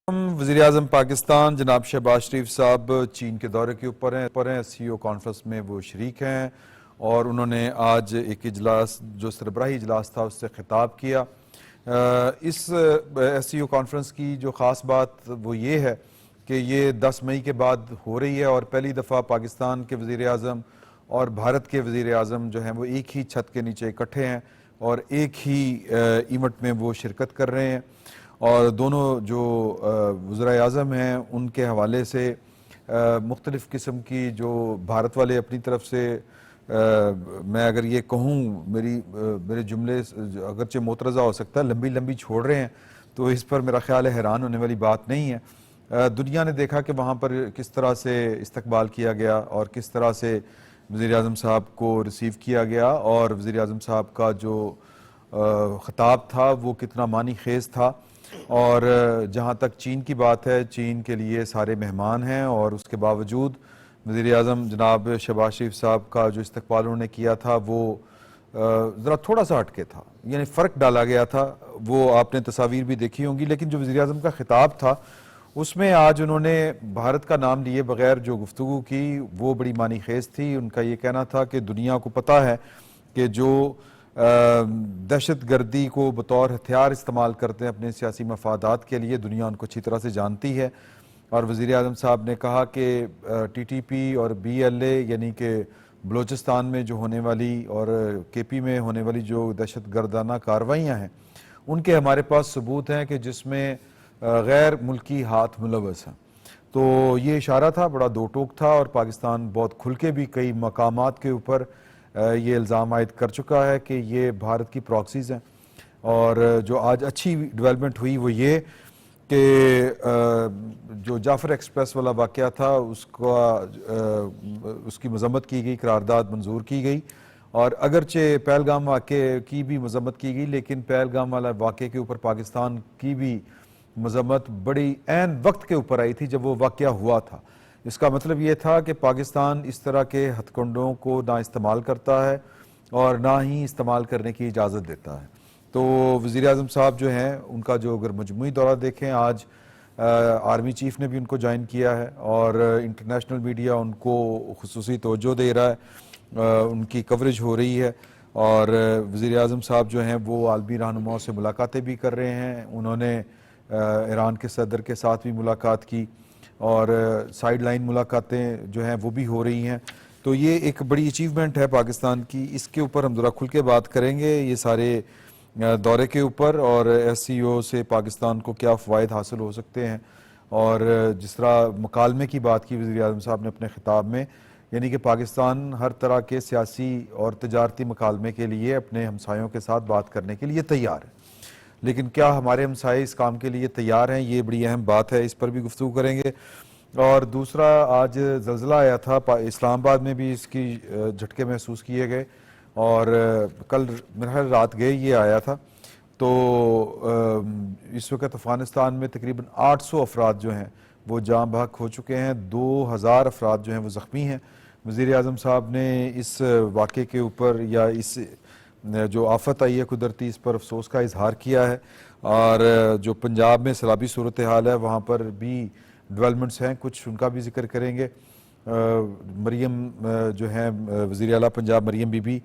वज़ीर-ए-आज़म पाकिस्तान जनाब शहबाज शरीफ साहब चीन के दौरे के ऊपर हैं। एससीओ कॉन्फ्रेंस में वो शरीक हैं और उन्होंने आज एक इजलास जो सरबराही इजलास था उससे खिताब किया। इस एससीओ कॉन्फ्रेंस की जो ख़ास बात वो ये है कि ये 10 मई के बाद हो रही है और पहली दफ़ा पाकिस्तान के वज़ीर-ए-आज़म और भारत के वज़ीर-ए-आज़म जो हैं वो एक ही छत के नीचे इकट्ठे हैं और एक ही इवेंट में वो शिरकत कर रहे हैं। और दोनों जो वज़ीर-ए-आज़म हैं उनके हवाले से मुख्तलिफ़ किस्म की जो भारत वाले अपनी तरफ से मैं अगर ये कहूँ मेरे जुमले अगरचे मोतरज़ा हो सकता है लंबी लंबी छोड़ रहे हैं तो इस पर मेरा ख्याल है हैरान होने वाली बात नहीं है। दुनिया ने देखा कि वहाँ पर किस तरह से इस्तकबाल किया गया और किस तरह से वज़ीर-ए-आज़म साहब को रिसीव किया गया और वज़ीर-ए-आज़म साहब का जो ख़िताब था वो कितना मानी खेज़ था। और जहाँ तक चीन की बात है, चीन के लिए सारे मेहमान हैं और उसके बावजूद वज़ीर-ए-आज़म जनाब शहबाज शरीफ साहब का जो इस्तकबाल उन्होंने किया था वो ज़रा थोड़ा सा हटके था, यानी फ़र्क डाला गया था। वो आपने तस्वीर भी देखी होंगी, लेकिन जो वज़ीर-ए-आज़म का ख़िताब था उसमें आज उन्होंने भारत का नाम लिए बगैर जो गुफ्तगू की वो बड़ी मानी खेज़ थी। उनका ये कहना था कि दुनिया को पता है कि जो दहशत गर्दी को बतौर हथियार इस्तेमाल करते हैं अपने सियासी मफादात के लिए, दुनिया उनको अच्छी तरह से जानती है। और वज़ीर-ए-आज़म साहब ने कहा कि टीटीपी और बीएलए यानी कि बलूचिस्तान में जो होने वाली और केपी में होने वाली जो दहशत गर्दाना कार्रवाइयाँ हैं उनके हमारे पास सबूत हैं कि जिसमें गैर मुल्की हाथ मुलव्वस हैं। तो ये इशारा था, बड़ा दो टोक था और पाकिस्तान बहुत खुल के भी कई मकामात के ऊपर ये इल्ज़ाम आयद कर चुका है कि ये भारत की प्रॉक्सीज़ हैं। और जो आज अच्छी डेवलपमेंट हुई वो ये कि जो जाफ़र एक्सप्रेस वाला वाक़या था उसकी मज़म्मत की गई, करारदाद मंजूर की गई और अगरचे पहलगाम वाक़े की भी मज़म्मत की गई, लेकिन पहलगाम वाला वाक़े के ऊपर पाकिस्तान की भी मज़म्मत बड़ी ऐन वक्त के ऊपर आई थी जब वो वाक़या हुआ था। इसका मतलब ये था कि पाकिस्तान इस तरह के हथकंडों को ना इस्तेमाल करता है और ना ही इस्तेमाल करने की इजाज़त देता है। तो वज़ीर-ए-आज़म साहब जो हैं उनका जो अगर मजमूई दौरा देखें, आज आर्मी चीफ़ ने भी उनको ज्वाइन किया है और इंटरनेशनल मीडिया उनको खुसूसी तवज्जो दे रहा है, उनकी कवरेज हो रही है। और वज़ीर-ए-आज़म साहब जो हैं वो आलमी रहनुमाओं से मुलाकातें भी कर रहे हैं। उन्होंने ईरान के सदर के साथ भी मुलाकात की और साइड लाइन मुलाकातें जो हैं वो भी हो रही हैं। तो ये एक बड़ी अचीवमेंट है पाकिस्तान की। इसके ऊपर हम ज़रा खुल के बात करेंगे ये सारे दौरे के ऊपर और एससीओ से पाकिस्तान को क्या फ़वाइद हासिल हो सकते हैं। और जिस तरह मुकालमे की बात की वज़ीर-ए-आज़म साहब ने अपने ख़िताब में, यानी कि पाकिस्तान हर तरह के सियासी और तजारती मुकालमे के लिए अपने हमसायों के साथ बात करने के लिए तैयार है, लेकिन क्या हमारे हमसाए इस काम के लिए तैयार हैं, ये बड़ी अहम बात है। इस पर भी गुफ्तगू करेंगे। और दूसरा, आज ज़लज़ला आया था इस्लामाबाद में भी इसकी झटके महसूस किए गए और कल मेरा ख्याल रात गए ये आया था। तो इस वक्त अफ़गानिस्तान में तकरीबन 800 अफराद जो हैं वो जाँ बहक हो चुके हैं, 2000 अफराद जो हैं वो ज़ख्मी हैं। वज़ीर-ए-आज़म साहब ने इस वाक़े के ऊपर या इस जो आफत आई है कुदरती, इस पर अफसोस का इजहार किया है। और जो पंजाब में सैलाबी सूरत हाल है वहाँ पर भी डेवलपमेंट्स हैं, कुछ उनका भी जिक्र करेंगे। मरियम जो हैं वज़ीर आला पंजाब मरियम बीबी,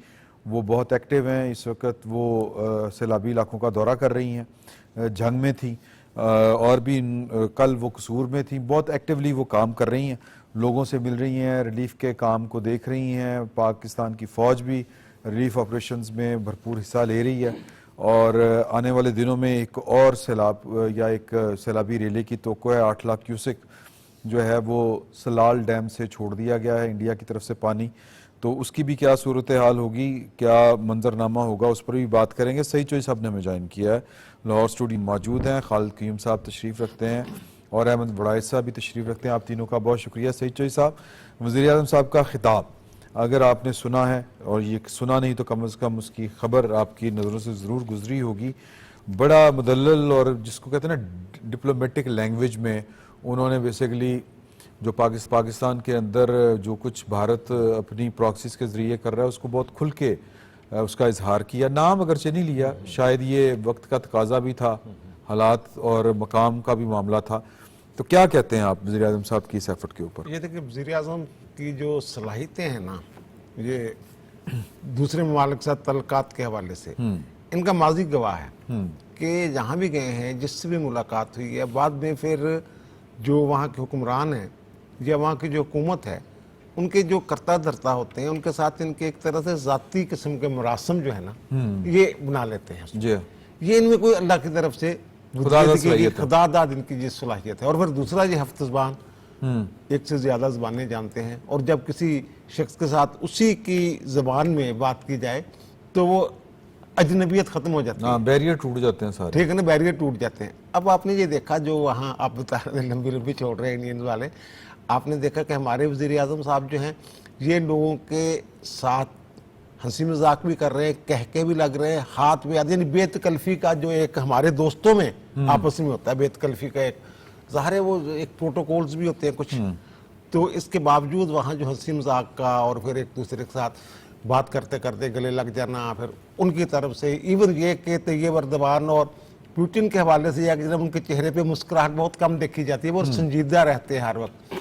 वो बहुत एक्टिव हैं इस वक्त। वो सैलाबी इलाकों का दौरा कर रही हैं, जंग में थी और भी कल वो कसूर में थी। बहुत एक्टिवली वो काम कर रही हैं, लोगों से मिल रही हैं, रिलीफ के काम को देख रही हैं। पाकिस्तान की फ़ौज भी रिलीफ ऑपरेशंस में भरपूर हिस्सा ले रही है और आने वाले दिनों में एक और सैलाब या एक सैलाबी रैली की तवक्को है। 8 लाख क्यूसेक जो है वो सलाल डैम से छोड़ दिया गया है इंडिया की तरफ से पानी, तो उसकी भी क्या सूरत हाल होगी, क्या मंजरनामा होगा, उस पर भी बात करेंगे। सही चॉइस साहब ने हमें ज्वाइन किया है, लाहौर स्टूडियो मौजूद हैं। खालिद क़य्यूम साहब तशरीफ़ रखते हैं और अहमद वड़ाइस साहब भी तशरीफ़ रखते हैं। आप तीनों का बहुत शुक्रिया। सही चॉइस साहब, वज़ीर-ए-आज़म साहब का खिताब अगर आपने सुना है और ये सुना नहीं तो कम से कम उसकी खबर आपकी नज़रों से ज़रूर गुजरी होगी। बड़ा मुदल्लल और जिसको कहते हैं ना डिप्लोमेटिक लैंग्वेज में उन्होंने बेसिकली जो पाकिस्तान के अंदर जो कुछ भारत अपनी प्रॉक्सीज के ज़रिए कर रहा है उसको बहुत खुल के उसका इजहार किया। नाम अगरचे नहीं लिया, शायद ये वक्त का तकाजा भी था حالات اور مقام کا بھی معاملہ تھا. تو کیا کہتے ہیں آپ وزیر اعظم صاحب کی اس ایفرٹ کے اوپر؟ یہ دیکھیں وزیر اعظم کی جو صلاحیتیں ہیں نا، یہ دوسرے ممالک سے تعلقات کے حوالے سے ان کا ماضی گواہ ہے کہ جہاں بھی گئے ہیں، جس سے بھی ملاقات ہوئی ہے، بعد میں پھر جو وہاں کے حکمران ہیں یا وہاں کی جو حکومت ہے، ان کے جو کرتا دھرتا ہوتے ہیں، ان کے ساتھ ان کے ایک طرح سے ذاتی قسم کے مراسم جو ہے نا، یہ بنا لیتے ہیں. جی یہ ان میں کوئی اللہ کی طرف سے خدا داد ان کی یہ صلاحیت ہے. اور پھر دوسرا یہ ہفت زبان، ایک سے زیادہ زبانیں جانتے ہیں، اور جب کسی شخص کے ساتھ اسی کی زبان میں بات کی جائے تو وہ اجنبیت ختم ہو جاتی ہے. بیریئر ٹوٹ جاتے ہیں سارے. ٹھیک ہے نا، بیریئر ٹوٹ جاتے ہیں. اب آپ نے یہ دیکھا جو وہاں آپ بتا رہے ہیں لمبی لمبی چھوڑ رہے ہیں انڈین والے، آپ نے دیکھا کہ ہمارے وزیر اعظم صاحب جو ہیں یہ لوگوں کے ساتھ ہنسی مذاق بھی کر رہے ہیں، کہہ کے بھی لگ رہے ہیں، ہاتھ بھی آتے ہیں. یعنی بے تکلفی کا جو ایک ہمارے دوستوں میں آپس میں ہوتا ہے، بے تکلفی کا ایک ظاہر ہے، وہ ایک پروٹوکولز بھی ہوتے ہیں کچھ. تو اس کے باوجود وہاں جو ہنسی مذاق کا اور پھر ایک دوسرے کے ساتھ بات کرتے کرتے گلے لگ جانا، پھر ان کی طرف سے ایون یہ کہ طیب اردوان اور پوٹن کے حوالے سے یا کہ جب ان کے چہرے پہ مسکراہٹ بہت کم دیکھی جاتی ہے، وہ سنجیدہ رہتے ہیں ہر وقت.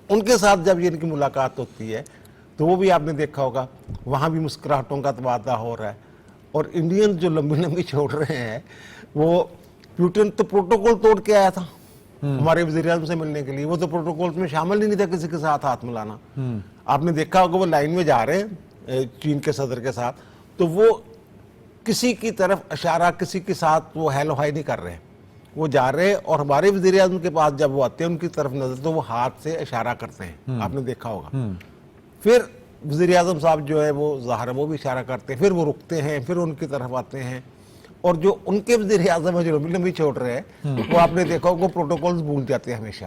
ان کے ساتھ جب یہ ان کی ملاقات ہوتی ہے تو وہ بھی آپ نے دیکھا ہوگا وہاں بھی مسکراہٹوں کا تبادلہ ہو رہا ہے. اور انڈین جو لمبی لمبی چھوڑ رہے ہیں، وہ پوٹن تو پروٹوکول توڑ کے آیا تھا ہمارے وزیر اعظم سے ملنے کے لیے. وہ تو پروٹوکول میں شامل ہی نہیں تھا کسی کے ساتھ ہاتھ ملانا. آپ نے دیکھا ہوگا وہ لائن میں جا رہے ہیں چین کے صدر کے ساتھ، تو وہ کسی کی طرف اشارہ، کسی کے ساتھ وہ ہیلو ہائی نہیں کر رہے ہیں. وہ جا رہے ہیں اور ہمارے وزیر اعظم کے پاس جب وہ آتے ہیں ان کی طرف نظر تو وہ ہاتھ سے اشارہ کرتے ہیں. آپ نے دیکھا ہوگا. پھر وزیر اعظم صاحب جو ہے وہ ظاہر وہ بھی اشارہ کرتے ہیں، پھر وہ رکتے ہیں، پھر ان کی طرف آتے ہیں. اور جو ان کے وزیر اعظم ہیں جو لمبی لمبی چھوڑ رہے ہیں، وہ آپ نے دیکھا وہ پروٹوکولز بھول جاتے ہیں ہمیشہ.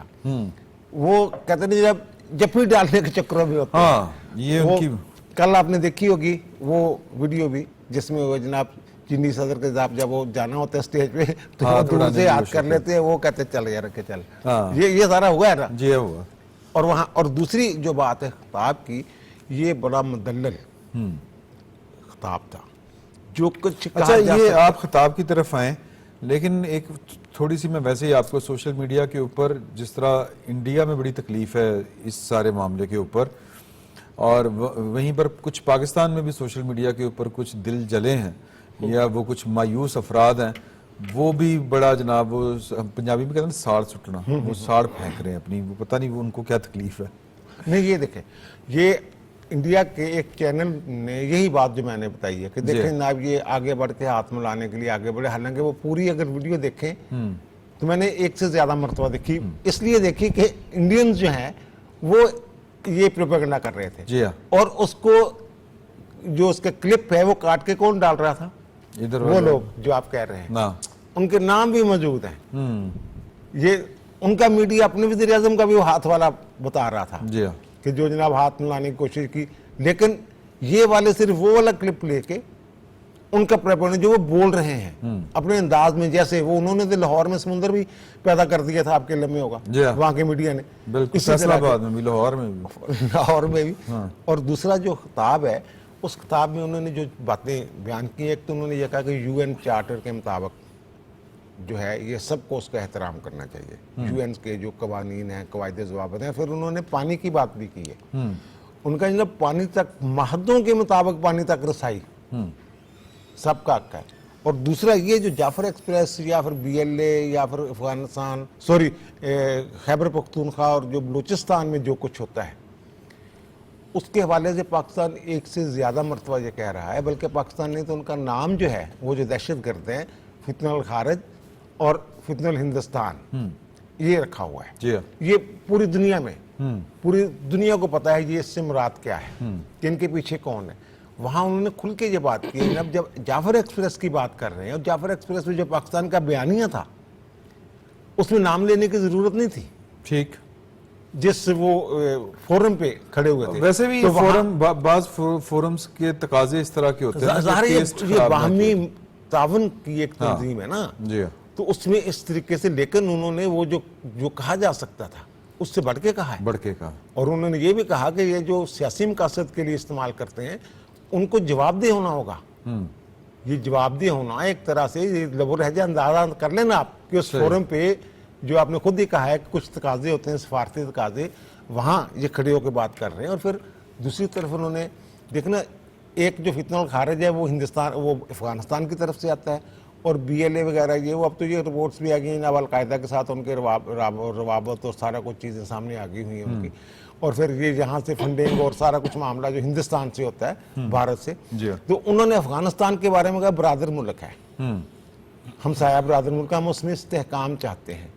وہ کہتے ہیں جب جفی ڈالنے کے چکروں میں ہوتے ہیں. کل آپ نے دیکھی ہوگی وہ ویڈیو بھی جس میں وہ جناب چینی صدر کے ساتھ جب وہ جانا ہوتا ہے اسٹیج پہ تو وہ دور سے ہاتھ کر لیتے ہیں، وہ کہتے چل یار کے چل. یہ سارا ہوا ہے نا. جی ہوا. اور وہاں اور دوسری جو بات ہے خطاب کی، یہ بڑا مدلل خطاب تھا جو کچھ. اچھا یہ آپ خطاب کی طرف آئیں، لیکن ایک تھوڑی سی میں ویسے ہی آپ کو سوشل میڈیا کے اوپر جس طرح انڈیا میں بڑی تکلیف ہے اس سارے معاملے کے اوپر، اور وہیں پر کچھ پاکستان میں بھی سوشل میڈیا کے اوپر کچھ دل جلے ہیں یا وہ کچھ مایوس افراد ہیں، وہ بھی بڑا جناب وہ پنجابی میں کہتے ہیں ساڑ سٹنا، وہ ساڑ پھینک رہے ہیں اپنی، وہ پتہ نہیں وہ ان کو کیا تکلیف ہے. نہیں یہ دیکھیں، یہ انڈیا کے ایک چینل نے یہی بات جو میں نے بتائی ہے کہ دیکھیں جناب یہ آگے بڑھ کے ہاتھ ملانے کے لیے آگے بڑھے. حالانکہ وہ پوری اگر ویڈیو دیکھیں تو میں نے ایک سے زیادہ مرتبہ دیکھی، اس لیے دیکھی کہ انڈینز جو ہیں وہ یہ پروپیگنڈا کر رہے تھے. جی ہاں. اور اس کو جو اس کا کلپ ہے وہ کاٹ کے کون ڈال رہا تھا؟ ادھر وہ لوگ جو آپ کہہ رہے ہیں، ان کے نام بھی موجود ہیں. یہ ان کا میڈیا اپنے وزیر اعظم کا بھی وہ ہاتھ والا بتا رہا تھا جی ہاں کہ جو جناب ہاتھ ملانے کی کوشش کی، لیکن یہ والے صرف وہ والا کلپ لے کے ان کا پریپرنٹ جو وہ بول رہے ہیں اپنے انداز میں، جیسے وہ انہوں نے تو لاہور میں سمندر بھی پیدا کر دیا تھا، آپ کے علم میں ہوگا وہاں کے میڈیا نے. بالکل فیصل آباد میں بھی، لاہور میں بھی، لاہور میں بھی. اور دوسرا جو خطاب ہے اس خطاب میں انہوں نے جو باتیں بیان کی، ایک تو انہوں نے یہ کہا کہ یو این چارٹر کے مطابق جو ہے یہ سب کو اس کا احترام کرنا چاہیے، یو این کے جو قوانین ہیں، قواعد ضوابط ہیں. پھر انہوں نے پانی کی بات بھی کی ہے. ان کا جناب پانی تک معاہدوں کے مطابق پانی تک رسائی سب کا حق ہے. اور دوسرا یہ جو جعفر ایکسپریس یا پھر بی ایل اے یا پھر افغانستان خیبر پختونخوا اور جو بلوچستان میں جو کچھ ہوتا ہے اس کے حوالے سے پاکستان ایک سے زیادہ مرتبہ یہ کہہ رہا ہے، بلکہ پاکستان نے تو ان کا نام جو ہے وہ جو دہشت گرد ہیں، فتنہ الخارج اور فتنہ الہندوستان، یہ رکھا ہوا ہے. یہ پوری دنیا میں، پوری دنیا کو پتا ہے یہ اس سے مراد کیا ہے کہ ان کے پیچھے کون ہے. وہاں انہوں نے کھل کے یہ بات کی. جب جعفر ایکسپریس کی بات کر رہے ہیں، اور جعفر ایکسپریس میں جو پاکستان کا بیانیہ تھا اس میں نام لینے کی ضرورت نہیں تھی. ٹھیک، جس وہ فورم پہ کھڑے ہوئے تھے. ویسے بھی فورم، بعض فورمز کے تقاضے اس طرح کے ہوتے ہیں، ظاہر یہ باہمی تعاون کی ایک تنظیم ہے نا، تو اس میں اس طریقے سے. لیکن انہوں نے وہ جو کہا جا سکتا تھا اس سے بڑھ کے کہا ہے، بڑھ کے کہا. اور انہوں نے یہ بھی کہا کہ یہ جو سیاسی مقاصد کے لیے استعمال کرتے ہیں ان کو جواب دہ ہونا ہوگا. ये जवाबदेह होना एक तरह से, ये लबो लहजा अंदाजा कर लेना आप कि उस फोरम पे जो आपने खुद ही कहा है कि कुछ तकाजे होते हैं सफारती तकाजे, वहाँ ये खड़े होकर बात कर रहे हैं। और फिर दूसरी तरफ उन्होंने देखना, एक जो फितनुल खारिज है वो हिंदुस्तान, वो अफगानिस्तान की तरफ से आता है, और BLA वगैरह ये वो अब तो ये रिपोर्ट्स भी आ गई हैं, अब अलकायदा के साथ उनके रवाबत और सारा कुछ चीज़ें सामने आ गई हुई हैं उनकी। और फिर ये यहाँ से फंडिंग और सारा कुछ मामला जो हिंदुस्तान से होता है, भारत से, तो उन्होंने अफगानिस्तान के बारे में कहा बरादर मुल्क है, हमसाया बरादर मुल्क, हम उसमें इस्तेहकाम चाहते हैं।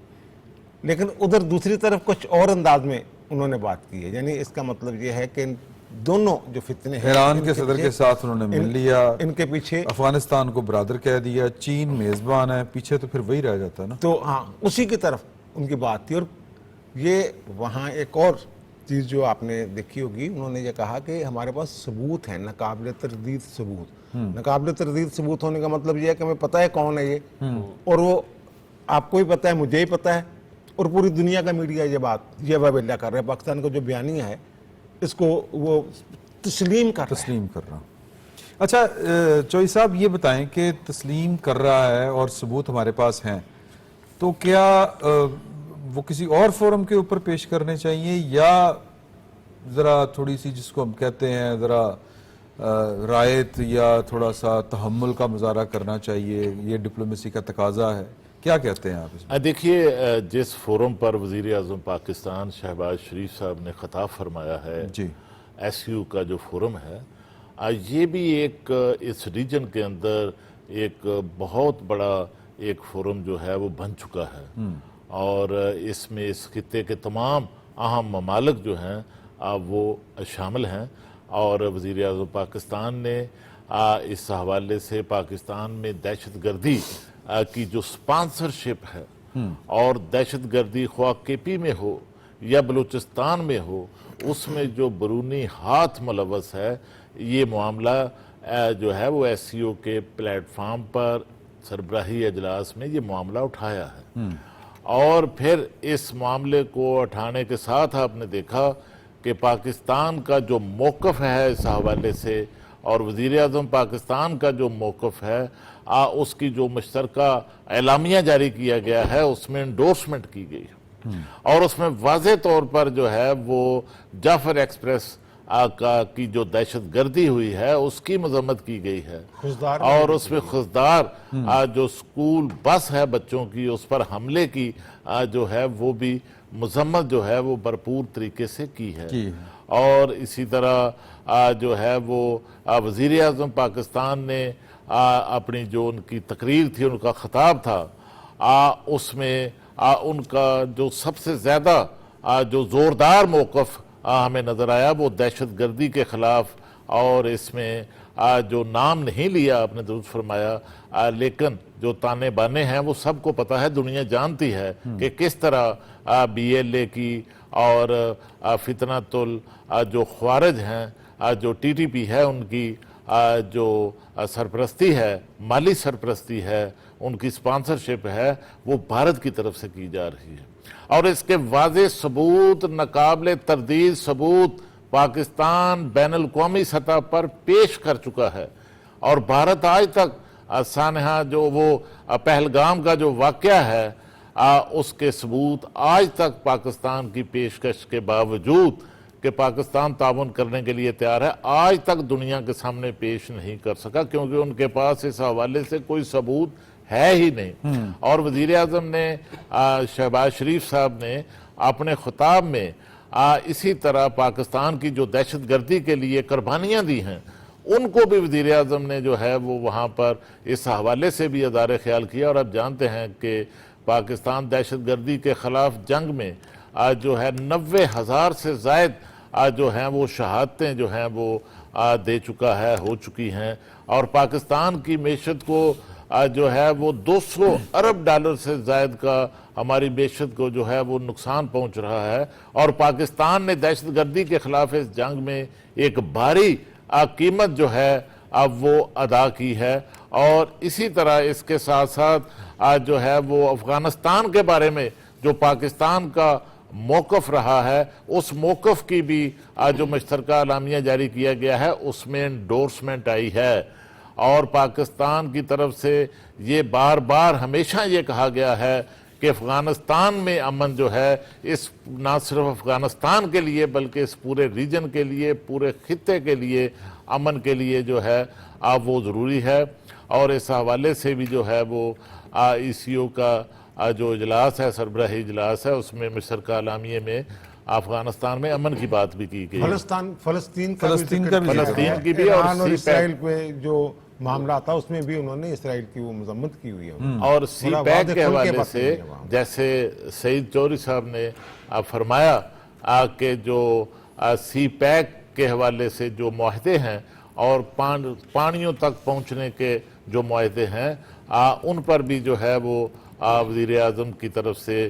लेकिन उधर दूसरी तरफ कुछ और अंदाज में उन्होंने बात की है, यानी इसका मतलब ये है कि दोनों जो फितने हैं, ईरान के सदर के साथ उन्होंने मिल लिया, इनके पीछे अफगानिस्तान को ब्रादर कह दिया, चीन मेजबान है, पीछे तो फिर वही रह जाता है ना। तो हाँ, उसी की तरफ उनकी बात थी। और ये वहाँ एक और चीज़ जो आपने देखी होगी, उन्होंने ये कहा कि हमारे पास सबूत है, नाकाबिले तरदीद सबूत। नाकाबिले तरदीद सबूत होने का मतलब ये है कि हमें पता है कौन है ये, और वो आपको भी पता है, मुझे ही पता है, और पूरी दुनिया का मीडिया ये बात, ये वाबिल्ला कर रहा है। पाकिस्तान का जो बयानिया है इसको वो तस्लीम कर रहा हूँ। अच्छा चौधरी साहब, ये बताएं कि तस्लीम कर रहा है और सबूत हमारे पास हैं, तो क्या वो किसी और फोरम के ऊपर पेश करने चाहिए, या ज़रा थोड़ी सी जिसको हम कहते हैं ज़रा रायत या थोड़ा सा तहम्मुल का मुजाहरा करना चाहिए, ये डिप्लोमेसी का तकाजा है? क्या कहते हैं आप इसमें? देखिए, जिस फोरम पर वज़ीर आज़म पाकिस्तान शहबाज शरीफ साहब ने खिताब फरमाया है, जी, SU का जो फोरम है, ये भी एक इस रीजन के अंदर एक बहुत बड़ा एक फोरम जो है वो बन चुका है, और इसमें इस खित्ते के तमाम अहम ममालिक जो हैं वो शामिल हैं। और वज़ीर आज़म पाकिस्तान ने इस हवाले से पाकिस्तान में दहशतगर्दी की जो स्पॉन्सरशिप है, और दहशतगर्दी ख्वाह KP में हो या बलूचिस्तान में हो, उसमें जो बरूनी हाथ मुलव्वस है, ये मामला जो है वो SCO के प्लेटफार्म पर सरबराही अजलास में ये मामला उठाया है। और फिर इस मामले को उठाने के साथ आपने देखा कि पाकिस्तान का जो मौक़िफ़ है इस हवाले से, और वज़ीर आज़म पाकिस्तान का जो मौक़िफ़ है, उसकी जो मुश्तरका एलामिया जारी किया गया है, उसमें इंडोर्समेंट की गई है, और उसमें वाज़े तौर पर जो है वो जाफर एक्सप्रेस की जो दहशतगर्दी हुई है उसकी मजम्मत की गई है, और उसमें खुशदार जो स्कूल बस है बच्चों की, उस पर हमले की जो है वो भी मजम्मत जो है वो भरपूर तरीके से की है। और इसी तरह जो है वो वज़ीर आज़म पाकिस्तान ने अपनी जो उनकी तकरीर थी, उनका खिताब था, उसमें उनका जो सबसे ज़्यादा जो ज़ोरदार मौक़िफ़ हमें नज़र आया वो दहशतगर्दी के ख़िलाफ़, और इसमें जो नाम नहीं लिया आपने दुरुस्त फरमाया, लेकिन जो ताने बाने हैं वो सबको पता है, दुनिया जानती है कि किस तरह BLA की और फितनतुल जो ख्वारिज हैं, जो TTP है, उनकी जो सरपरस्ती है, माली सरपरस्ती है, उनकी स्पॉन्सरशिप है, वो भारत की तरफ से की जा रही है। और इसके वाज़े सबूत, नाकाबिले तरदीद सबूत पाकिस्तान बैनुल-अक़वामी सतह पर पेश कर चुका है, और भारत आज तक सानहा जो वो पहलगाम का जो वाक़या है, उसके सबूत आज तक पाकिस्तान की पेशकश के बावजूद कि पाकिस्तान ताउन करने के लिए तैयार है, आज तक दुनिया के सामने पेश नहीं कर सका, क्योंकि उनके पास इस हवाले से कोई सबूत है ही नहीं। और वज़ीर आज़म ने शहबाज शरीफ साहब ने अपने खिताब में इसी तरह पाकिस्तान की जो दहशतगर्दी के लिए कुर्बानियाँ दी हैं, उनको भी वज़ीर आज़म ने जो है वो वहाँ पर इस हवाले से भी अदार ख्याल किया। और अब जानते हैं कि पाकिस्तान दहशतगर्दी के ख़िलाफ़ जंग में जो है 90,000 से ज़ायद जो हैं वो शहादतें जो हैं वो दे चुका है, हो चुकी हैं, और पाकिस्तान की मैशत को जो है वो 200 अरब डॉलर से ज़ायद का हमारी मैशत को जो है वो नुकसान पहुँच रहा है। और पाकिस्तान ने दहशतगर्दी के ख़िलाफ़ इस जंग में एक भारी कीमत जो है अब वो अदा की है। और इसी तरह इसके साथ साथ जो है वो अफ़गानिस्तान के बारे में जो पाकिस्तान का मौक़िफ़ रहा है, उस मौक़िफ़ की भी जो मुश्तरका एलामिया जारी किया गया है उसमें एंडोर्समेंट आई है। اور پاکستان کی طرف سے یہ بار بار ہمیشہ یہ کہا گیا ہے کہ افغانستان میں امن جو ہے اس نہ صرف افغانستان کے لیے بلکہ اس پورے ریجن کے لیے، پورے خطے کے لیے امن کے لیے جو ہے وہ ضروری ہے۔ اور اس حوالے سے بھی جو ہے وہ ECO کا جو اجلاس ہے، سربراہی اجلاس ہے، اس میں مصر کا اعلامیے میں افغانستان میں امن کی بات بھی کی گئی۔ فلسطین کا فلسطین کی بھی ایران اور اور اسرائیل پہ جو معاملہ تھا اس میں بھی انہوں نے اسرائیل کی وہ مذمت کی ہوئی ہے۔ اور سی پیک کے حوالے سے جیسے سعید چوہدری صاحب نے فرمایا کہ جو سی پیک کے حوالے سے جو معاہدے ہیں اور پانیوں تک پہنچنے کے جو معاہدے ہیں ان پر بھی جو ہے وہ وزیر اعظم کی طرف سے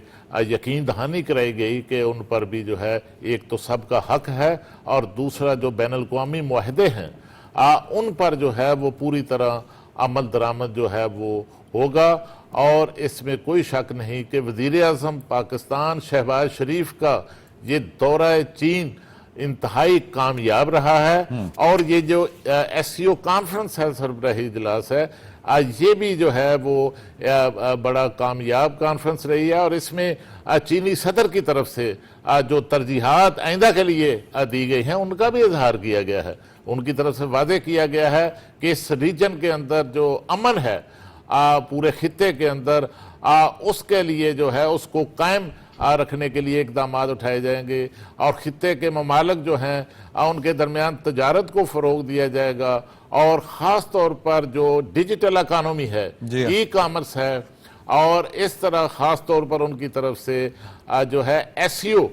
یقین دہانی کرائی گئی کہ ان پر بھی جو ہے ایک تو سب کا حق ہے اور دوسرا جو بین الاقوامی معاہدے ہیں ان پر جو ہے وہ پوری طرح عمل درآمد جو ہے وہ ہوگا۔ اور اس میں کوئی شک نہیں کہ وزیر اعظم پاکستان شہباز شریف کا یہ دورہ چین انتہائی کامیاب رہا ہے، اور یہ جو SCO کانفرنس ہے، سربراہی اجلاس ہے، یہ بھی جو ہے وہ بڑا کامیاب کانفرنس رہی ہے، اور اس میں چینی صدر کی طرف سے جو ترجیحات آئندہ کے لیے دی گئی ہیں ان کا بھی اظہار کیا گیا ہے۔ ان کی طرف سے واضح کیا گیا ہے کہ اس ریجن کے اندر جو امن ہے پورے خطے کے اندر اس کے لیے جو ہے اس کو قائم رکھنے کے لیے اقدامات اٹھائے جائیں گے، اور خطے کے ممالک جو ہیں ان کے درمیان تجارت کو فروغ دیا جائے گا، اور خاص طور پر جو ڈیجیٹل اکانومی ہے، ای کامرس ہے، اور اس طرح خاص طور پر ان کی طرف سے جو ہے SCO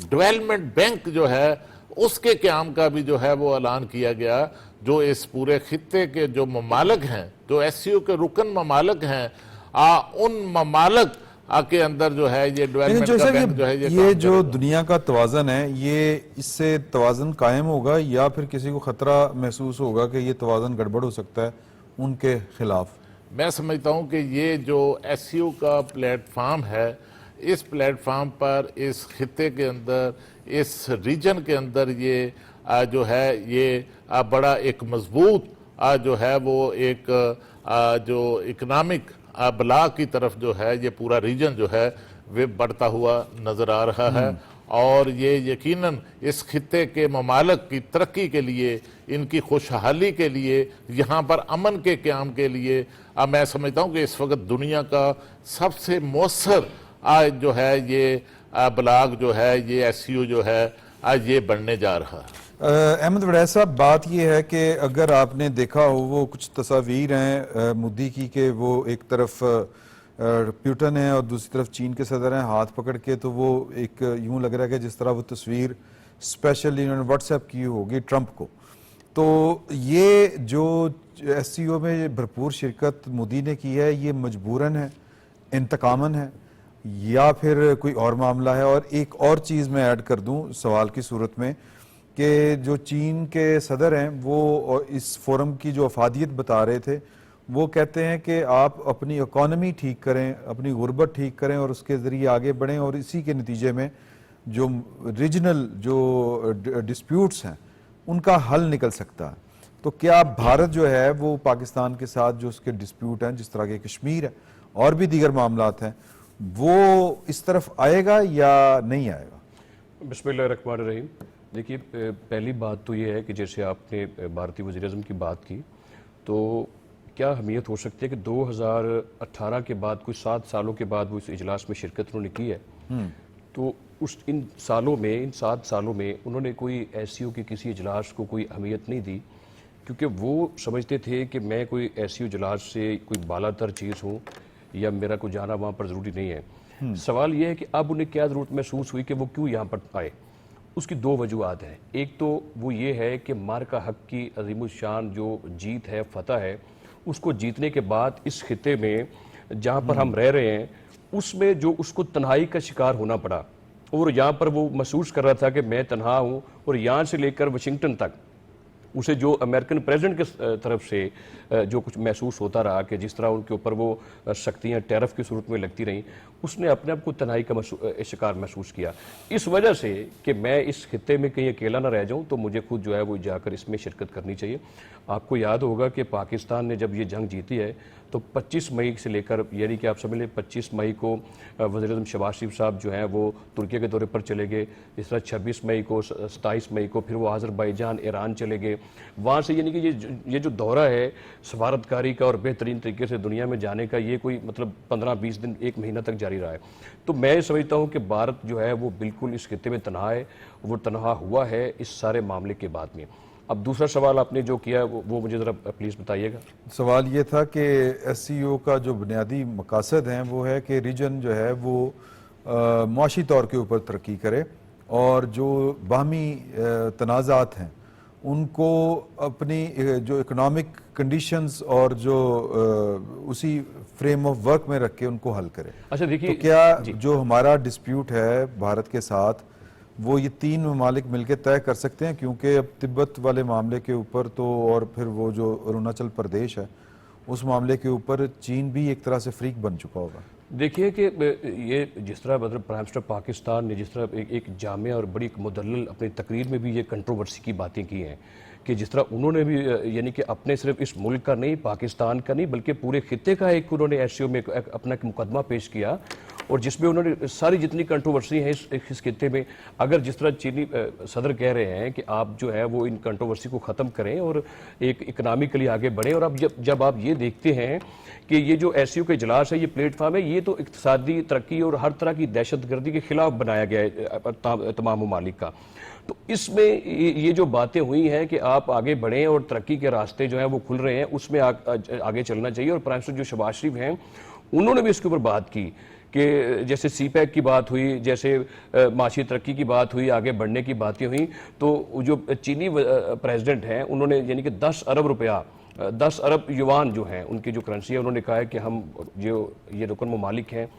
ڈیولپمنٹ بینک جو ہے اس کے قیام کا بھی جو ہے وہ اعلان کیا گیا، جو اس پورے خطے کے جو ممالک ہیں، جو SCO کے رکن ممالک ہیں، ان ممالک کے اندر جو ہے یہ ڈیولپمنٹ کا بینک جو ہے یہ جو دنیا کا توازن ہے، یہ اس سے توازن قائم ہوگا یا پھر کسی کو خطرہ محسوس ہوگا کہ یہ توازن گڑبڑ ہو سکتا ہے ان کے خلاف؟ میں سمجھتا ہوں کہ یہ جو SCO کا پلیٹ فارم ہے، اس پلیٹ فارم پر اس خطے کے اندر، اس ریجن کے اندر یہ جو ہے یہ بڑا ایک مضبوط جو ہے وہ ایک جو اکنامک بلاک کی طرف جو ہے یہ پورا ریجن جو ہے وہ بڑھتا ہوا نظر آ رہا ہے، اور یہ یقیناً اس خطے کے ممالک کی ترقی کے لیے، ان کی خوشحالی کے لیے، یہاں پر امن کے قیام کے لیے میں سمجھتا ہوں کہ اس وقت دنیا کا سب سے مؤثر جو ہے یہ بلاک جو ہے یہ SCO جو ہے یہ بڑھنے جا رہا ہے۔ احمد وڑیچ صاحب، بات یہ ہے کہ اگر آپ نے دیکھا ہو وہ کچھ تصاویر ہیں مودی کی کہ وہ ایک طرف پیوٹن ہے اور دوسری طرف چین کے صدر ہیں ہاتھ پکڑ کے، تو وہ ایک یوں لگ رہا ہے کہ جس طرح وہ تصویر اسپیشلی انہوں نے واٹس ایپ کی ہوگی ٹرمپ کو۔ تو یہ جو SCO میں بھرپور شرکت مودی نے کی ہے، یہ مجبوراً ہے، انتقاماً ہے، یا پھر کوئی اور معاملہ ہے؟ اور ایک اور چیز میں ایڈ کر دوں سوال کی صورت میں کہ جو چین کے صدر ہیں وہ اس فورم کی جو افادیت بتا رہے تھے، وہ کہتے ہیں کہ آپ اپنی اکانومی ٹھیک کریں، اپنی غربت ٹھیک کریں اور اس کے ذریعے آگے بڑھیں، اور اسی کے نتیجے میں جو ریجنل جو ڈسپیوٹس ہیں ان کا حل نکل سکتا ہے۔ تو کیا بھارت جو ہے وہ پاکستان کے ساتھ جو اس کے ڈسپیوٹ ہیں، جس طرح کے کشمیر ہے اور بھی دیگر معاملات ہیں، وہ اس طرف آئے گا یا نہیں آئے گا؟ بسم اللہ الرحمن الرحیم۔ دیکھیے، پہلی بات تو یہ ہے کہ جیسے آپ نے بھارتی وزیر اعظم کی بات کی، تو کیا اہمیت ہو سکتی ہے کہ 2018 کے بعد کوئی 7 سالوں کے بعد وہ اس اجلاس میں شرکت انہوں نے کی ہے، تو ان 7 سالوں میں انہوں نے کوئی SCO کے کسی اجلاس کو کوئی اہمیت نہیں دی، کیونکہ وہ سمجھتے تھے کہ میں کوئی SCO اجلاس سے کوئی بالا تر چیز ہوں یا میرا کوئی جانا وہاں پر ضروری نہیں ہے۔ سوال یہ ہے کہ اب انہیں کیا ضرورت محسوس ہوئی کہ وہ کیوں یہاں پر آئے؟ اس کی 2 وجوہات ہیں۔ ایک تو وہ یہ ہے کہ مارکا حق کی عظیم الشان جو جیت ہے، فتح ہے، اس کو جیتنے کے بعد اس خطے میں جہاں پر ہم رہ رہے ہیں اس میں جو اس کو تنہائی کا شکار ہونا پڑا، اور یہاں پر وہ محسوس کر رہا تھا کہ میں تنہا ہوں، اور یہاں سے لے کر واشنگٹن تک उसे जो अमेरिकन प्रेसिडेंट के तरफ से जो कुछ महसूस होता रहा कि जिस तरह उनके ऊपर वो सख्तियाँ टैरिफ की सूरत में लगती रहीं, उसने अपने आप को तन्हाई का शिकार महसूस किया। इस वजह से कि मैं इस खित्ते में कहीं अकेला ना रह जाऊं, तो मुझे खुद जो है वो जाकर इसमें शिरकत करनी चाहिए। आपको याद होगा कि पाकिस्तान ने जब ये जंग जीती है तो 25 मई से लेकर, यानी कि आप समझ लें 25 मई को वज़ीर-ए-आज़म शहबाज शरीफ साहब जो हैं वो तुर्की के दौरे पर चले गए। इस तरह 26 मई को, 27 मई को फिर वो अज़रबैजान, ईरान चले गए। वहाँ से यानी कि ये जो दौरा है सफारतकारी का और बेहतरीन तरीके से दुनिया में जाने का, ये कोई मतलब 15-20 दिन, 1 महीना तक जारी रहा है। तो मैं समझता हूँ कि भारत जो है वो बिल्कुल इस खित्ते में तनहा है, वो तनहा हुआ है इस सारे मामले के बाद में। अब दूसरा सवाल आपने जो किया वो मुझे ज़रा प्लीज़ बताइएगा। सवाल ये था कि SCO का जो बुनियादी मकासद हैं वो है कि रीजन जो है वो मुआशी तौर के ऊपर तरक्की करे और जो बाहमी तनाज़ात हैं उनको अपनी जो इकोनॉमिक कंडीशंस और जो उसी फ्रेम ऑफ वर्क में रख के उनको हल करे। अच्छा देखिए, तो क्या जो हमारा डिस्प्यूट है भारत के साथ वो ये 3 ममालिक मिलकर तय कर सकते हैं? क्योंकि अब तिब्बत वाले मामले के ऊपर तो, और फिर वो जो अरुणाचल प्रदेश है उस मामले के ऊपर चीन भी एक तरह से फ्रीक बन चुका होगा। देखिए कि ये जिस तरह मतलब प्राइम मिनिस्टर पाकिस्तान ने जिस तरह एक जामे और बड़ी मुदल्लल अपनी तकरीर में भी ये कंट्रोवर्सी की बातें की हैं कि जिस तरह उन्होंने भी यानी कि अपने सिर्फ इस मुल्क का नहीं, पाकिस्तान का नहीं, बल्कि पूरे खित्ते का एक उन्होंने SCO में अपना एक मुकदमा पेश किया और जिसमें उन्होंने सारी जितनी कंट्रोवर्सी है इस खित्ते में, अगर जिस तरह चीनी सदर कह रहे हैं कि आप जो है वो इन कंट्रोवर्सी को ख़त्म करें और एक इकनॉमिकली आगे बढ़ें, और अब जब आप ये देखते हैं कि ये जो SCO का इजलास है, ये प्लेटफार्म है, ये तो इक़्तिसादी तरक्की और हर तरह की दहशतगर्दी के खिलाफ बनाया गया है तमाम ममालिक का। तो इसमें ये जो बातें हुई हैं कि आप आगे बढ़ें और तरक्की के रास्ते जो हैं वो खुल रहे हैं, उसमें आगे चलना चाहिए। और प्राइम मिनिस्टर जो शहबाज शरीफ हैं उन्होंने भी इसके ऊपर बात की कि जैसे CPEC की बात हुई, जैसे माशी तरक्की की बात हुई, आगे बढ़ने की बातें हुई, तो जो चीनी प्रेसिडेंट हैं उन्होंने यानी कि 10 अरब रुपया, 10 अरब युवान जो हैं उनकी जो करेंसी है, उन्होंने कहा है कि हम जो ये रुकन ममालिक हैं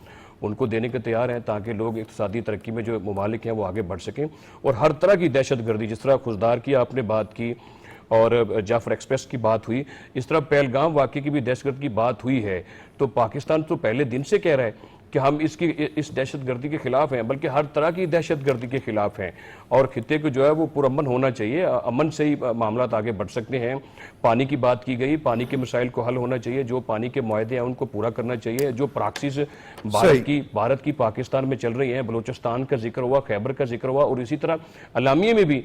उनको देने के तैयार हैं ताकि लोग इक़्तिसादी तरक्की में जो ममालिक हैं वो आगे बढ़ सकें। और हर तरह की दहशतगर्दी, जिस तरह खुशदार की आपने बात की और जाफर एक्सप्रेस की बात हुई, इस तरह पहलगाम वाक़े की भी दहशतगर्द की बात हुई है। तो पाकिस्तान तो पहले दिन से कह रहा है कि हम इस दहशतगर्दी के खिलाफ हैं, बल्कि हर तरह की दहशतगर्दी के खिलाफ हैं और खित्ते को जो है वो पुरअमन होना चाहिए। अमन से ही मामला आगे बढ़ सकते हैं। पानी की बात की गई, पानी के मसाइल को हल होना चाहिए, जो पानी के मुआहदे हैं उनको पूरा करना चाहिए। जो प्रॉक्सीज भारत की पाकिस्तान में चल रही हैं, बलूचिस्तान का जिक्र हुआ, खैबर का जिक्र हुआ, और इसी तरह अलामिया में भी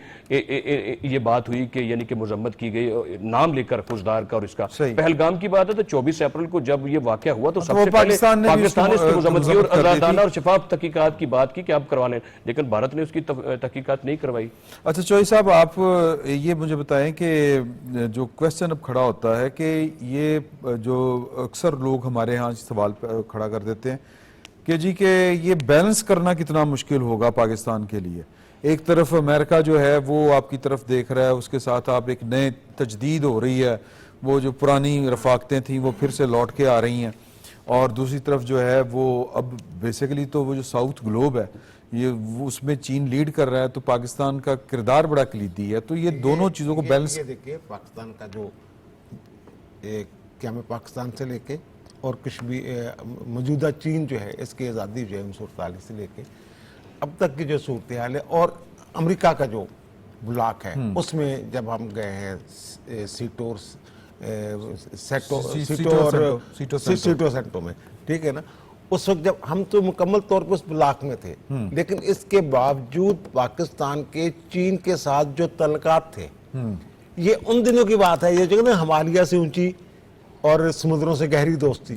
ये बात हुई कि यानी कि मजम्मत की गई नाम लेकर खुशदार का। और इसका पहलगाम की बात है तो 24 अप्रैल को जब ये वाकया हुआ तो सबसे पहले पाकिस्तान ने इसकी मजम्मत की और आजादाना और शफाफ तहकीकात की बात की कि आप करवा लें, लेकिन भारत ने उसकी तहकीकात नहीं करवाई। अच्छा चौधरी साहब, आप ये मुझे बताएं कि जो क्वेश्चन अब खड़ा होता है कि ये जो अक्सर लोग हमारे यहाँ सवाल खड़ा कर देते हैं कि जी कि ये बैलेंस करना कितना मुश्किल होगा पाकिस्तान के लिए। एक तरफ अमेरिका जो है वो आपकी तरफ देख रहा है, उसके साथ आप एक नए तजदीद हो रही है, वो जो पुरानी रफाकतें थी वो फिर से लौट के आ रही हैं, और दूसरी तरफ जो है वो अब बेसिकली तो वो जो साउथ ग्लोब है ये उसमें चीन लीड कर रहा है, तो पाकिस्तान का किरदार बड़ा कलीदी है। तो ये दोनों चीज़ों को बैलेंस, ये देखिए पाकिस्तान का जो क्या मैं पाकिस्तान से लेके और कश्मीर मौजूदा चीन जो है इसकी आज़ादी जो है 1948 से लेके अब तक की जो सूरत हाल है, और अमेरिका का जो ब्लॉक है उसमें जब हम गए हैं सीटो सेंटो में, ठीक है ना, उस वक्त जब हम तो मुकम्मल तौर पर उस ब्लॉक में थे, लेकिन इसके बावजूद पाकिस्तान के चीन के साथ जो तल्लुकात थे, ये उन दिनों की बात है, ये जो ना हिमालय से ऊंची और समुद्रों से गहरी दोस्ती,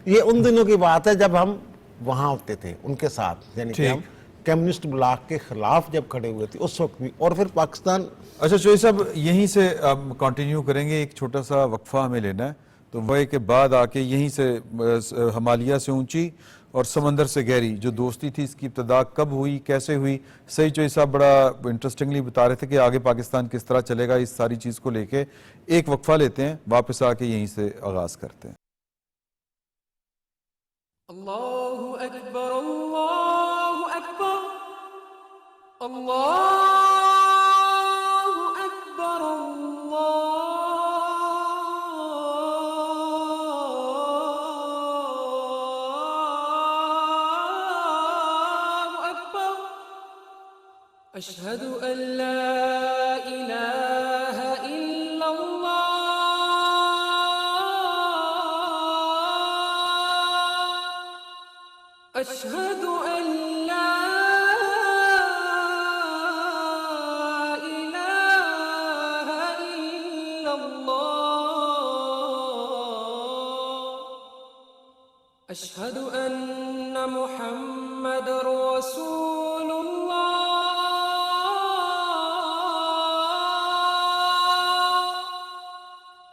ये उन दिनों की बात है जब हम वहां होते थे उनके साथ, यानी कि हम कम्युनिस्ट ब्लॉक के खिलाफ जब खड़े हुए थे उस वक्त भी, और फिर पाकिस्तान। अच्छा चौधरी साहब, यहीं से हम कंटिन्यू करेंगे, एक छोटा सा वक्फा हमें लेना है, तो वह के बाद आके यहीं से हिमालय से ऊंची और समंदर से गहरी जो दोस्ती थी इसकी इब्तदा कब हुई, कैसे हुई, सही चौधरी साहब बड़ा इंटरेस्टिंगली बता रहे थे कि आगे पाकिस्तान किस तरह चलेगा, इस सारी चीज़ को लेके एक वक्फा लेते हैं, वापस आके यहीं से आगाज़ करते हैं। अल्लाहु अकबर, अल्लाहु अकबर, अल्लाहु अकबर, अल्लाहु أشهد أن لا إله إلا الله أشهد أن لا إله إلا الله أشهد أن محمد رسول الله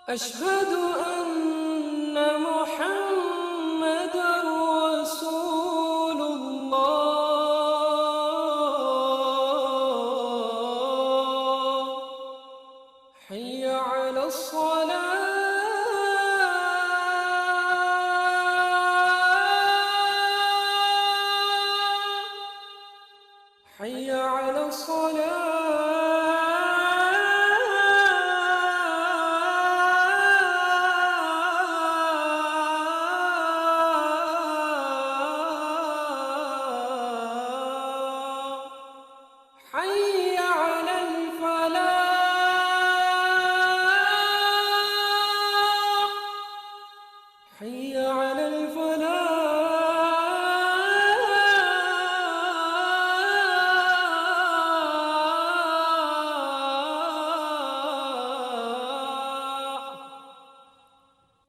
أشهد أن محمد رسول الله حي على الصلاة حي على الصلاة حي على الفلاح حي على الفلاح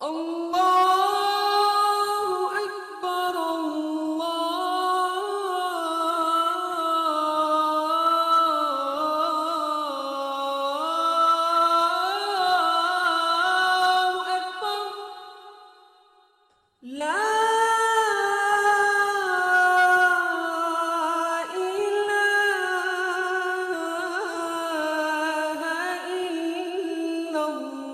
الله أكبر الله أكبر لا إله إلا الله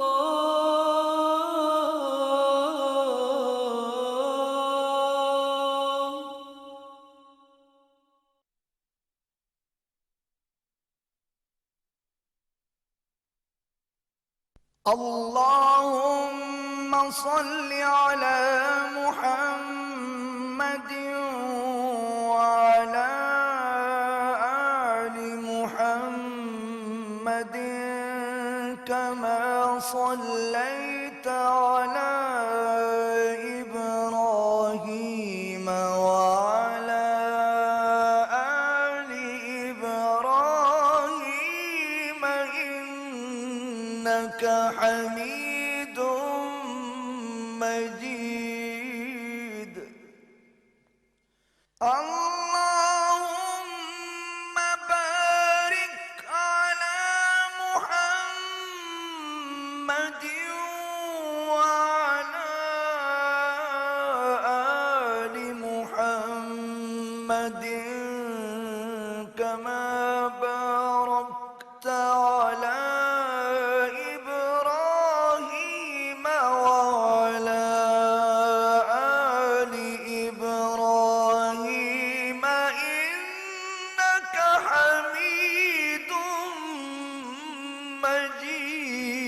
اللهم صل على محمد وعلى آل محمد كما صليت على إبراهيم وعلى آل إبراهيم إنك حميد مجيد اللهم بارك على محمد وعلى آل محمد كما باركت على إبراهيم وعلى آل إبراهيم إنك حميد مجيد.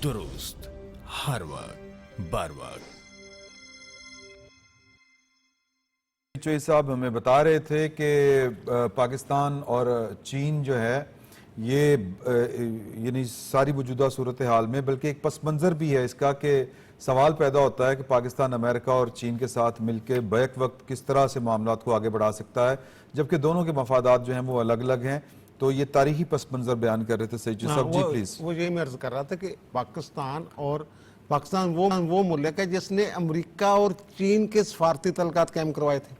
درست ہر وقت بر وقت. چوئی صاحب ہمیں بتا رہے تھے کہ پاکستان اور چین جو ہے یہ یعنی ساری موجودہ صورتحال میں بلکہ ایک پس منظر بھی ہے اس کا کہ سوال پیدا ہوتا ہے کہ پاکستان امریکہ اور چین کے ساتھ مل کے بیک وقت کس طرح سے معاملات کو آگے بڑھا سکتا ہے جبکہ دونوں کے مفادات جو ہیں وہ الگ الگ ہیں. تو یہ تاریخی پس منظر بیان کر رہے تھے سعید صاحب. جی پلیز. وہ یہی میں عرض کر رہا تھا کہ پاکستان وہ ملک ہے جس نے امریکہ اور چین کے سفارتی تعلقات قائم کروائے تھے.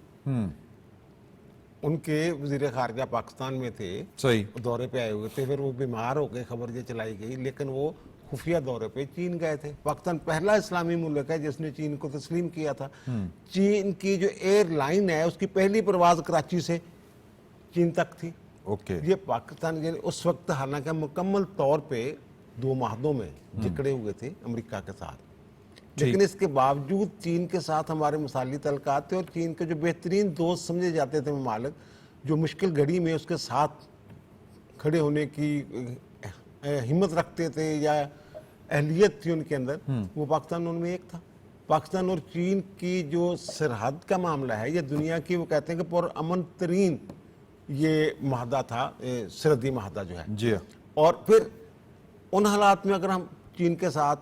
ان کے وزیر خارجہ پاکستان میں تھے, صحیح دورے پہ آئے ہوئے تھے, پھر وہ بیمار ہو گئے, خبر یہ چلائی گئی, لیکن وہ خفیہ دورے پہ چین گئے تھے. پاکستان پہلا اسلامی ملک ہے جس نے چین کو تسلیم کیا تھا. چین کی جو ایئر لائن ہے اس کی پہلی پرواز کراچی سے چین تک تھی. اوکے. یہ پاکستان اس وقت حالانکہ مکمل طور پہ دو معاہدوں میں جکڑے ہوئے تھے امریکہ کے ساتھ, لیکن اس کے باوجود چین کے ساتھ ہمارے مثالی تعلقات تھے, اور چین کے جو بہترین دوست سمجھے جاتے تھے ممالک جو مشکل گھڑی میں اس کے ساتھ کھڑے ہونے کی ہمت رکھتے تھے یا اہلیت تھی ان کے اندر, وہ پاکستان ان میں ایک تھا. पाकिस्तान और चीन की जो सरहद का मामला है, ये दुनिया की, वो कहते हैं कि पुरअमन तरीन ये महादा था, सरहदी महादा जो है। जी हाँ। और फिर उन हालात में अगर हम चीन के साथ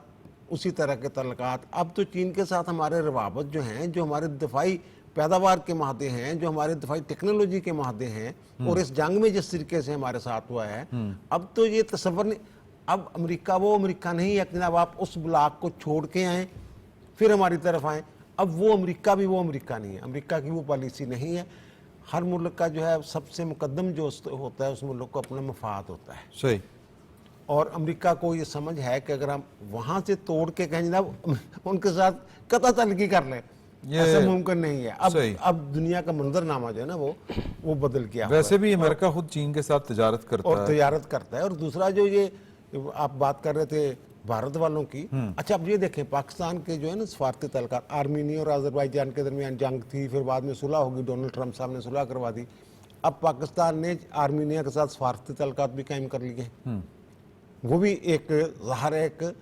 उसी तरह के तल्लुकात, अब तो चीन के साथ हमारे रवाबत जो हैं, जो हमारे दफाई पैदावार के माहदे हैं, जो हमारे दफाई टेक्नोलॉजी के माहदे हैं, और इस जंग में जिस तरीके से हमारे साथ हुआ है, अब तो ये तसव्वुर नहीं, अब अमेरिका वो अमेरिका नहीं है कि जनाब आप उस ब्लॉक को छोड़ के आए फिर हमारी तरफ आए। अब वो अमेरिका भी वो अमेरिका नहीं है, अमेरिका की वो पॉलिसी नहीं है। हर मुल्क का जो है सबसे मुकद्दम जो होता है, उस मुल्क को अपना मफाद होता है। सही। और अमेरिका को ये समझ है कि अगर हम वहाँ से तोड़ के कहें जनाब उनके साथ कता तलगी कर लें, ऐसा मुमकिन नहीं है। अब दुनिया का मंजरनामा जो है ना वो बदल गया। वैसे भी अमेरिका खुद चीन के साथ तजारत करता और है। तजारत करता है। और दूसरा जो ये आप बात कर रहे थे भारत वालों की, अच्छा अब ये देखें पाकिस्तान के जो है ना सफारती तल्लुकात, आर्मीनिया और अजरबैजान के दरमियान जंग थी, फिर बाद में सुलह होगी, डोनाल्ड ट्रंप साहब ने सुलह करवा दी। अब पाकिस्तान ने आर्मीनिया के साथ सफारती तल्लुकात भी कायम कर लिए हैं। वो भी एक ज़ाहिर है एक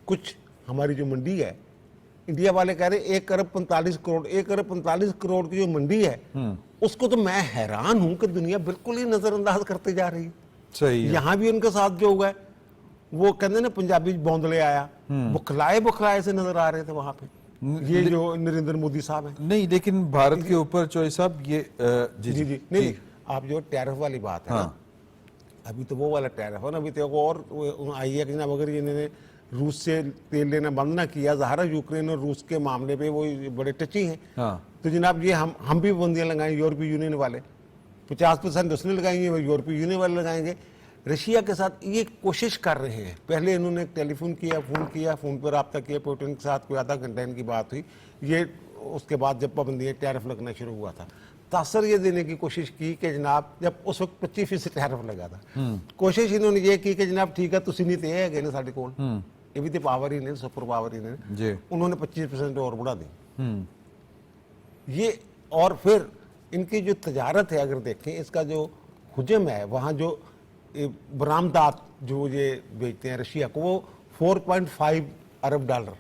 कुछ हमारी जो मंडी है, इंडिया वाले कह रहे 1 अरब 45 करोड़, 1 अरब 45 करोड़ की जो मंडी है, उसको तो मैं हैरान हूं कि दुनिया बिल्कुल ही नजरअंदाज करते जा रही है। सही है। यहां भी उनके साथ जो हुआ है, वो कहते ना पंजाबी बौंदले आया, बुखलाए से नजर आ रहे थे वहां पे, ये जो नरेंद्र मोदी साहब हैं। नहीं, लेकिन भारत के ऊपर चौधरी साहब ये जी नहीं, आप जो टैरिफ वाली बात है ना, अभी तो वो वाला टैरिफ है ना, अभी तो और आई है कि जनाब अगर इन्होंने रूस से तेल लेना बंद ना किया, ज़ाहिर है यूक्रेन और रूस के मामले पे वो बड़े टची हैं, तो जनाब ये हम भी पाबंदियां लगाएंगे, यूरोपीय यूनियन वाले 50% उसने लगाएंगे, यूरोपीय यूनियन वाले लगाएंगे। रशिया के साथ ये कोशिश कर रहे हैं। पहले इन्होंने टेलीफोन किया, फ़ोन पर रब्ता किया पुतिन के साथ, कोई आधा घंटा इनकी बात हुई। ये उसके बाद जब पाबंदियाँ टैरिफ लगना शुरू हुआ था, तासर ये देने की कोशिश की कि जनाब जब उस वक्त 25% टैरिफ लगा था, कोशिश इन्होंने ये की कि जनाब ठीक है तुसी नहीं तय है ना साढ़े कोल, ये भी तो पावर ही नहीं, सुपर पावर ही नहीं, उन्होंने 25% और बढ़ा दी ये। और फिर इनकी जो तजारत है अगर देखें, इसका जो हुजम है, वहाँ जो बरामदात जो ये बेचते हैं रशिया को, वो 4.5 अरब डॉलर,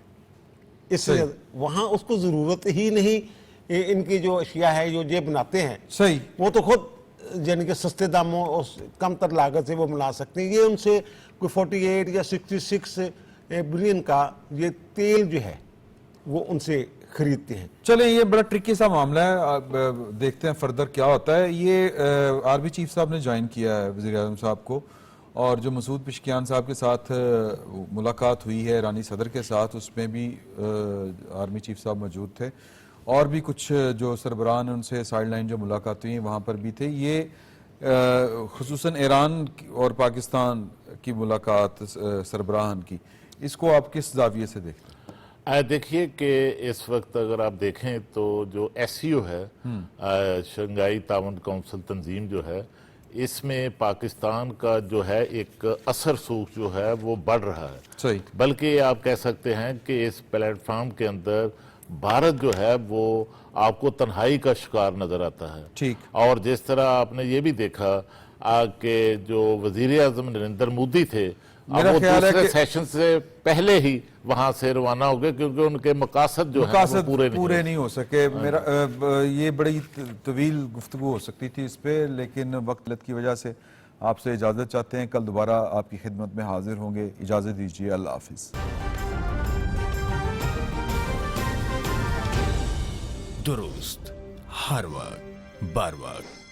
इससे वहाँ उसको ज़रूरत ही नहीं। इनकी जो अशिया है जो ये बनाते हैं, सही, वो तो खुद यानी कि सस्ते दामों और कम तर लागत से वो बना सकते हैं। ये उनसे कोई 48 या 66 बिलियन का ये तेल जो है वो उनसे खरीदते हैं। चलें, ये बड़ा ट्रिकी सा मामला है, अब देखते हैं फर्दर क्या होता है। ये आर्मी चीफ साहब ने ज्वाइन किया है वज़ीर आज़म साहब को, और जो मसूद पेशकियान साहब के साथ मुलाकात हुई है ईरानी सदर के साथ, उसमें भी आर्मी चीफ साहब मौजूद थे, और भी कुछ जो सरबराहान उनसे साइड लाइन जो मुलाकात हुई वहाँ पर भी थे। ये खुसूसन ईरान और पाकिस्तान की मुलाकात सरबराहान की, इसको आप किस जाविये से देखते हैं? देखिए कि इस वक्त अगर आप देखें तो जो SCO है, शंघाई ताउन काउंसिल तंजीम जो है, इसमें पाकिस्तान का जो है एक असर सूख जो है वो बढ़ रहा है। सही। बल्कि आप कह सकते हैं कि इस प्लेटफॉर्म के अंदर भारत जो है वो आपको तन्हाई का शिकार नजर आता है। ठीक। और जिस तरह आपने ये भी देखा कि जो वजीर आजम नरेंद्र मोदी थे, मेरा वो ख्याल है दूसरे कि सेशन से पहले ही वहां से रवाना हो गए, क्योंकि उनके मकासद जो है वो पूरे नहीं हो सके। मेरा ये बड़ी तवील गुफ्तगू हो सकती थी इस पे, लेकिन वक्त की वजह से आपसे इजाजत चाहते हैं। कल दोबारा आपकी खिदमत में हाजिर होंगे, इजाजत दीजिए, अल्लाह हाफिज। दुरुस्त हर वक्त बार वक्त।